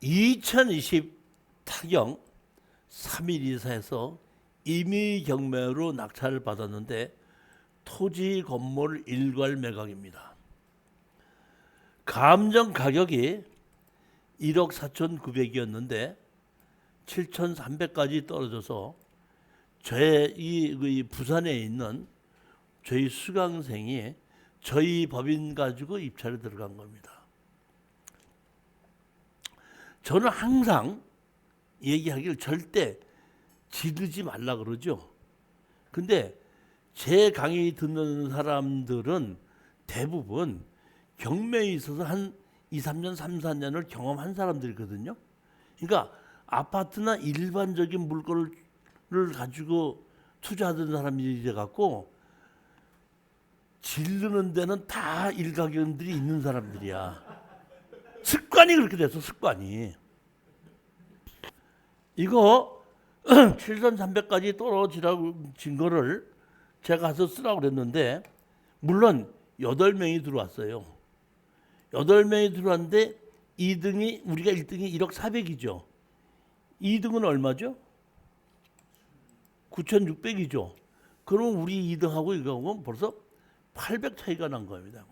2020 타경 3일 이사에서 임의경매로 낙찰을 받았는데 토지 건물 일괄 매각입니다. 감정 가격이 1억 4,900이었는데 7,300까지 떨어져서 이 부산에 있는 저희 수강생이 저희 법인 가지고 입찰에 들어간 겁니다. 저는 항상 얘기하기를 절대 지르지 말라 그러죠. 근데 제 강의 듣는 사람들은 대부분 경매에 있어서 한 2, 3년, 3, 4년을 경험한 사람들이거든요. 그러니까 아파트나 일반적인 물건을 가지고 투자하던 사람이 돼 갖고 지르는 데는 다 일가견들이 있는 사람들이야. 습관이 그렇게 돼서 습관이. 이거 7,300까지 떨어지라고 진 거를 제가 가서 쓰라고 그랬는데 물론 8명이 들어왔어요. 8명이 들어왔는데 2등이 우리가 1등이 1억 400이죠. 2등은 얼마죠? 9,600이죠. 그럼 우리 2등하고 이거하고 벌써 800 차이가 난 겁니다.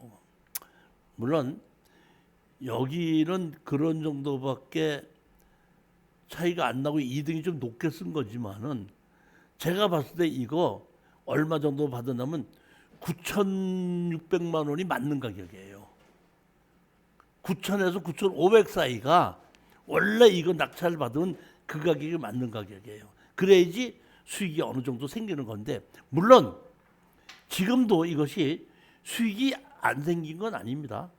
물론 여기는 그런 정도밖에 차이가 안 나고 2등이 좀 높게 쓴 거지만은 제가 봤을 때 이거 얼마 정도 받았냐면 9,600만 원이 맞는 가격이에요. 9,000에서 9,500 사이가 원래 이거 낙찰 받은 그 가격이 맞는 가격이에요. 그래야지 수익이 어느 정도 생기는 건데 물론 지금도 이것이 수익이 안 생긴 건 아닙니다.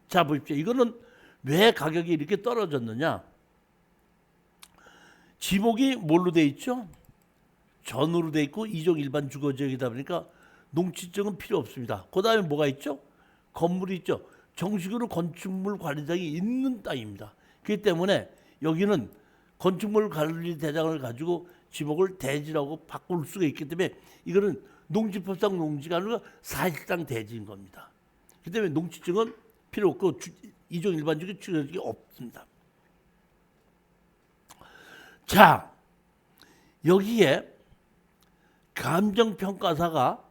자 보십시오. 이거는 왜 가격이 이렇게 떨어졌느냐. 지목이 뭘로 돼 있죠? 전으로 돼 있고 2종 일반 주거지역이다 보니까 농지증은 필요 없습니다. 그 다음에 뭐가 있죠? 건물이 있죠. 정식으로 건축물 관리장이 있는 땅입니다. 그렇기 때문에 여기는 건축물 관리 대장을 가지고 지목을 대지라고 바꿀 수가 있기 때문에 이거는 농지법상 농지가 아니라 사실상 대지인 겁니다. 그렇기 때문에 농지증은 필요 없고 2종 일반 주거지역이 없습니다. 자, 여기에 감정평가사가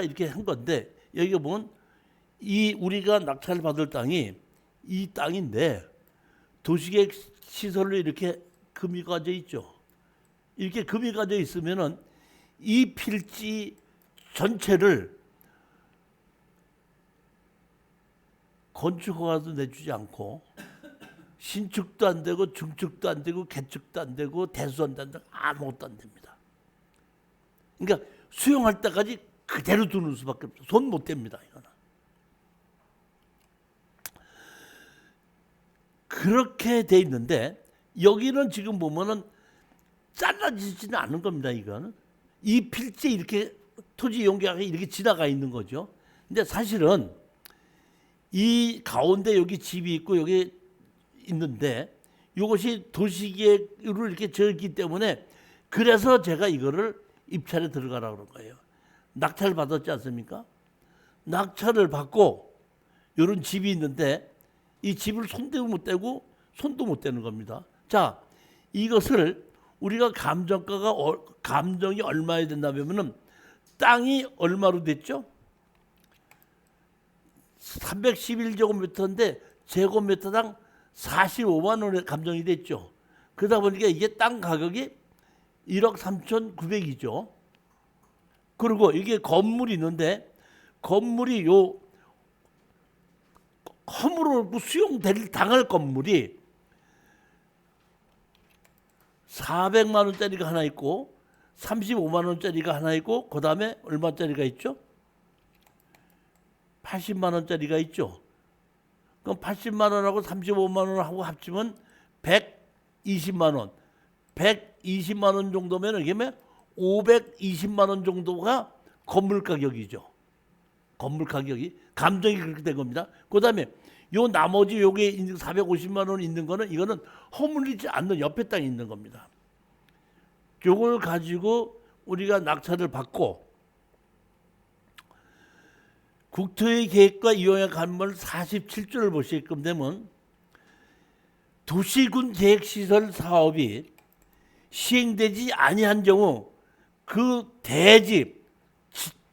이렇게 한 건데 여기 보면 이 우리가 낙찰을 받을 땅이 이 땅인데 도시계획 시설로 이렇게 금이 가져 있죠. 이렇게 금이 가져 있으면은 이 필지 전체를 건축허가도 내주지 않고 신축도 안 되고 중축도 안 되고 개축도 안 되고 대수도 안 되고 아무것도 안 됩니다. 그러니까 수용할 때까지 그대로 두는 수밖에 없어요. 손 못 댑니다. 이거는. 그렇게 돼 있는데 여기는 지금 보면은 잘라지지는 않은 겁니다. 이거는 이 필지에 이렇게 토지 용계가 이렇게 지나가 있는 거죠. 근데 사실은 이 가운데 여기 집이 있고 여기 있는데 이것이 도시계획으로 이렇게 지었기 때문에 그래서 제가 이거를 입찰에 들어가라고 그런 거예요. 낙찰을 받았지 않습니까? 낙찰을 받고 이런 집이 있는데 이 집을 손대고 못 대고 손도 못 대는 겁니다. 자, 이것을 우리가 감정이 얼마에 된다면은 땅이 얼마로 됐죠? 311제곱미터인데 제곱미터당 45만 원의 감정이 됐죠. 그러다 보니까 이게 땅 가격이 1억 3,900이죠. 그리고 이게 건물이 있는데 건물이 요 허물로 수용당할 건물이 400만 원짜리가 하나 있고 35만 원짜리가 하나 있고 그 다음에 얼마짜리가 있죠? 80만 원짜리가 있죠. 그럼 80만 원하고 35만 원하고 합치면 120만 원. 120만 원 정도면 이게 520만 원 정도가 건물 가격이죠. 건물 가격이 감정이 그렇게 된 겁니다. 그다음에 요 나머지 요게 450만 원 있는 거는 이거는 허물리지 않는 옆에 땅에 있는 겁니다. 요걸 가지고 우리가 낙찰을 받고 국토의 계획과 이용의 간물 47조를 보시게끔 되면 도시군 계획시설 사업이 시행되지 아니한 경우 그 대지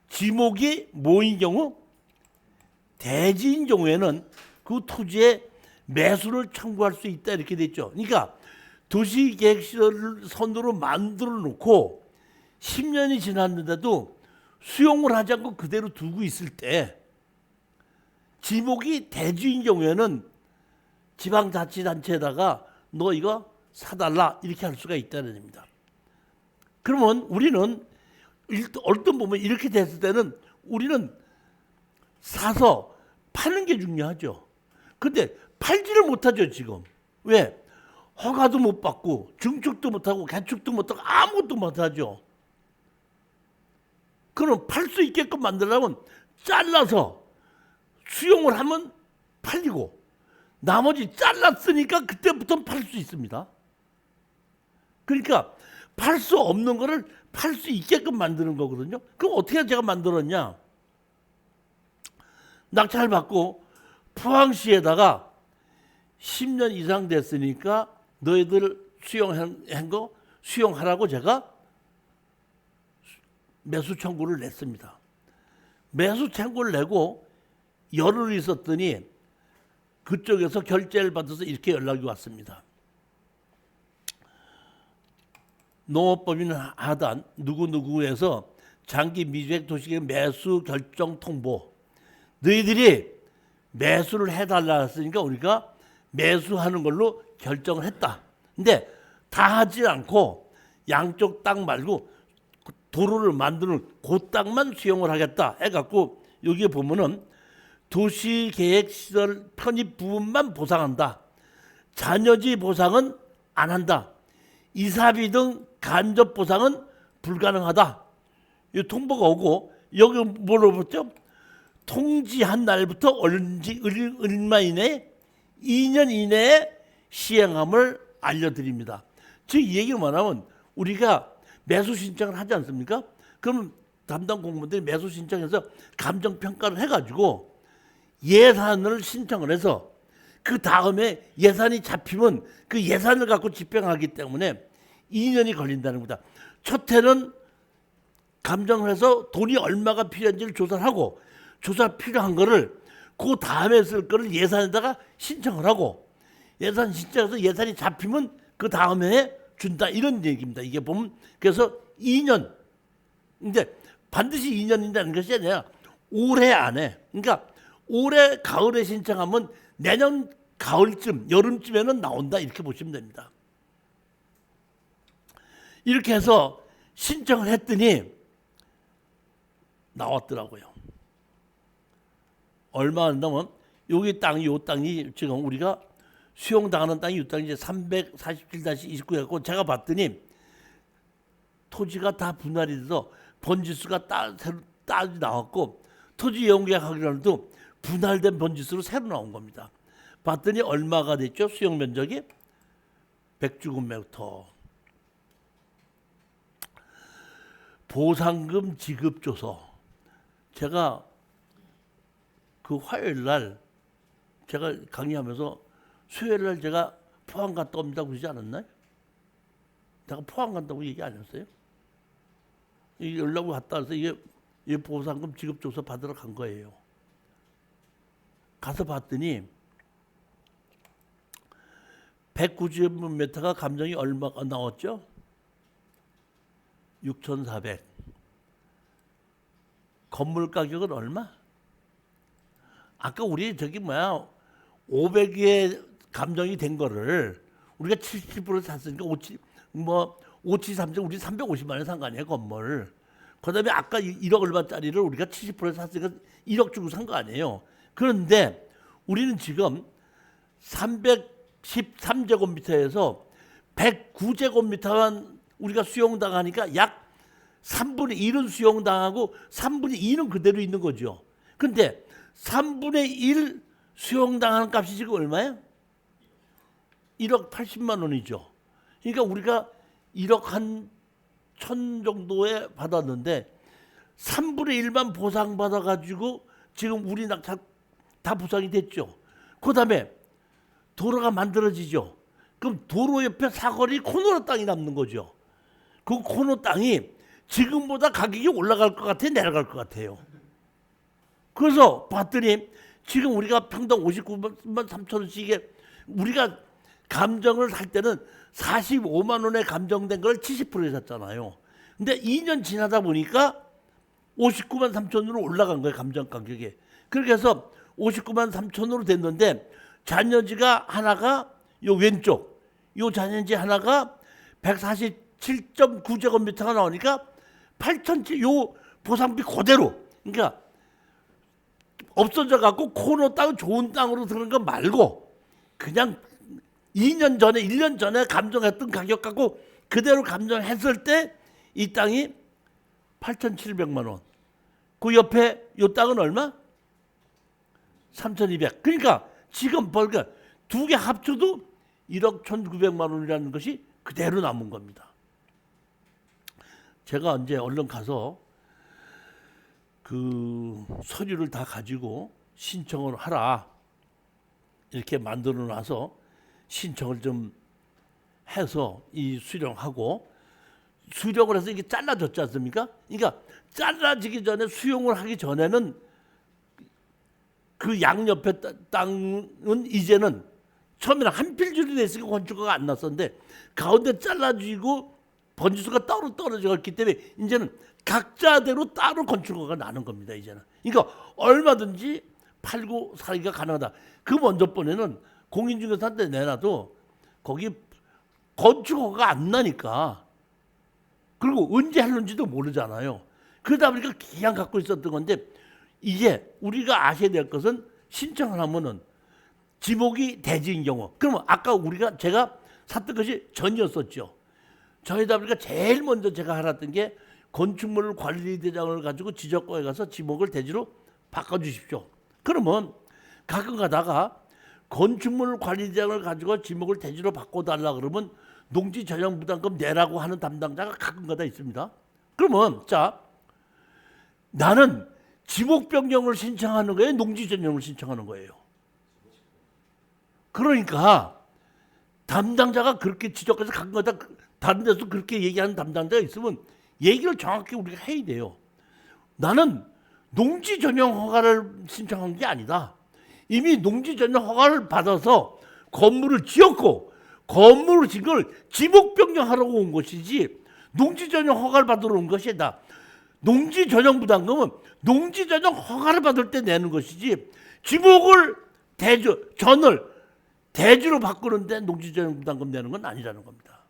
지목이 모인 경우 대지인 경우에는 그 토지의 매수를 청구할 수 있다 이렇게 됐죠. 그러니까 도시계획시설을 선으로 만들어 놓고 10년이 지났는데도 수용을 하지 않고 그대로 두고 있을 때 지목이 대지인 경우에는 지방자치단체에다가 너 이거 사달라 이렇게 할 수가 있다는 겁니다. 그러면 우리는 어떤 보면 이렇게 됐을 때는 우리는 사서 파는 게 중요하죠. 근데 팔지를 못하죠 지금. 왜? 허가도 못 받고 증축도 못하고 개축도 못하고 아무것도 못하죠. 그럼 팔 수 있게끔 만들려면 잘라서 수용을 하면 팔리고 나머지 잘랐으니까 그때부터 팔 수 있습니다. 그러니까 팔 수 없는 거를 팔 수 있게끔 만드는 거거든요. 그럼 어떻게 제가 만들었냐? 낙찰 받고 포항시에다가 10년 이상 됐으니까 너희들 수용한 거 수용하라고 제가 매수 청구를 냈습니다. 매수 청구를 내고 열흘 있었더니 그쪽에서 결재를 받아서 이렇게 연락이 왔습니다. 농업법인 하단 누구누구에서 장기 미주택 도시계획 매수 결정 통보. 너희들이 매수를 해달라 했으니까 우리가 매수하는 걸로 결정을 했다. 근데 다 하지 않고 양쪽 땅 말고 도로를 만드는 그 땅만 수용을 하겠다 해갖고 여기에 보면은 도시계획시설 편입 부분만 보상한다. 잔여지 보상은 안 한다. 이사비 등 간접 보상은 불가능하다. 이 통보가 오고 여기 뭐로 봤죠? 통지한 날부터 얼마 이내에 2년 이내에 시행함을 알려드립니다. 즉 이 얘기를 말하면 우리가 매수 신청을 하지 않습니까? 그럼 담당 공무원들이 매수 신청해서 감정평가를 해가지고 예산을 신청을 해서 그 다음에 예산이 잡히면 그 예산을 갖고 집행하기 때문에 2년이 걸린다는 겁니다. 첫 해는 감정을 해서 돈이 얼마가 필요한지를 조사를 하고 조사 필요한 거를 그 다음에 쓸 거를 예산에다가 신청을 하고 예산 신청해서 예산이 잡히면 그 다음에 준다 이런 얘기입니다. 이게 보면 그래서 2년 근데 반드시 2년이라는 것이 아니라 올해 안에 그러니까 올해 가을에 신청하면 내년 가을쯤 여름쯤에는 나온다 이렇게 보시면 됩니다. 이렇게 해서 신청을 했더니 나왔더라고요. 얼마 안 나면 여기 땅이 요 땅이 지금 우리가 수용당하는 땅이 이 땅이 이제 347-29였고 제가 봤더니 토지가 다 분할이 돼서 번지수가 따로 나왔고 토지 이용계약하기로도 분할된 번지수로 새로 나온 겁니다. 봤더니 얼마가 됐죠? 수용 면적이 100제곱미터. 보상금 지급조서. 제가 그 화요일 날 제가 강의하면서 수요일 날 제가 포항 갔다 옵니다 그러지 않았나요? 제가 포항 간다고 얘기 안 했어요? 이 연락이 갔다 와서 이게 보상금 지급조서 받으러 간 거예요. 가서 봤더니 190제곱미터가 감정이 얼마가 나왔죠? 6,400. 건물 가격은 얼마? 아까 우리 저기 500에 감정이 된 거를 우리가 70% 샀으니까 5730 우리 350만 원 산 거 아니에요 건물. 그다음에 아까 1억 얼마짜리를 우리가 70% 샀으니까 1억 주고 산 거 아니에요. 그런데 우리는 지금 313제곱미터에서 109제곱미터만 우리가 수용당하니까 약 3분의 1은 수용당하고 3분의 2는 그대로 있는 거죠. 근데 3분의 1 수용당하는 값이 지금 얼마예요? 1억 80만 원이죠. 그러니까 우리가 1억 한 1,000 정도에 받았는데 3분의 1만 보상받아가지고 지금 우리 낙찰 다 보상이 됐죠. 그 다음에 도로가 만들어지죠. 그럼 도로 옆에 사거리 코너 땅이 남는 거죠. 그 코너 땅이 지금보다 가격이 올라갈 것 같아요, 내려갈 것 같아요. 그래서 봤더니 지금 우리가 평당 59만 3천 원씩에 우리가 감정을 살 때는 45만 원에 감정된 걸 70%에 샀잖아요. 근데 2년 지나다 보니까 59만 3천으로 올라간 거예요, 감정 가격이. 그렇게 해서 59만 3천으로 됐는데 잔여지가 하나가 요 왼쪽, 요 잔여지 하나가 147.9제곱미터가 나오니까 8,000, 요 보상비 그대로. 그러니까 없어져 갖고 코너 땅 좋은 땅으로 들은 거 말고 그냥 2년 전에 1년 전에 감정했던 가격 갖고 그대로 감정했을 때 이 땅이 8,700만 원. 그 옆에 요 땅은 얼마? 3,200. 그러니까 지금 벌까 두 개 합쳐도 1억 1,900만 원이라는 것이 그대로 남은 겁니다. 제가 이제 얼른 가서 그 서류를 다 가지고 신청을 하라 이렇게 만들어 놔서 신청을 좀 해서 이 수령하고 수령을 해서 이게 잘라졌지 않습니까? 그러니까 잘라지기 전에 수용을 하기 전에는 그 양옆에 땅은 이제는 처음에는 한 필줄이 됐으니까 건축가가 안 났었는데 가운데 잘라지고 번지수가 따로 떨어져 있기 때문에 이제는 각자대로 따로 건축가가 나는 겁니다. 이제는. 그러니까 얼마든지 팔고 살기가 가능하다. 그 먼저 번에는 공인중개사한테 내놔도 거기 건축허가가 안 나니까 그리고 언제 하는지도 모르잖아요. 그러다 보니까 그냥 갖고 있었던 건데 이제 우리가 아셔야 될 것은 신청을 하면은 지목이 대지인 경우 그러면 아까 제가 샀던 것이 전이었었죠. 저희다 보니까 제일 먼저 제가 알았던 게 건축물 관리대장을 가지고 지적과에 가서 지목을 대지로 바꿔주십시오. 그러면 가끔 가다가 건축물 관리대장을 가지고 지목을 대지로 바꿔달라 그러면 농지 전용 부담금 내라고 하는 담당자가 가끔가다 있습니다. 그러면 자 나는 지목 변경을 신청하는 거예요, 농지 전용을 신청하는 거예요. 그러니까 담당자가 그렇게 지적해서 가끔가다 다른 데서 그렇게 얘기하는 담당자가 있으면 얘기를 정확히 우리가 해야 돼요. 나는 농지 전용 허가를 신청한 게 아니다. 이미 농지 전용 허가를 받아서 건물을 지었고 건물을 지은 걸 지목 변경하려고 온 것이지 농지 전용 허가를 받으러 온 것이 아니다. 농지 전용 부담금은 농지 전용 허가를 받을 때 내는 것이지 지목을 전을 대주로 바꾸는데 농지 전용 부담금 내는 건 아니라는 겁니다.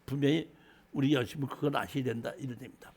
분명히 우리 열심히 그건 아셔야 된다 이런 겁니다.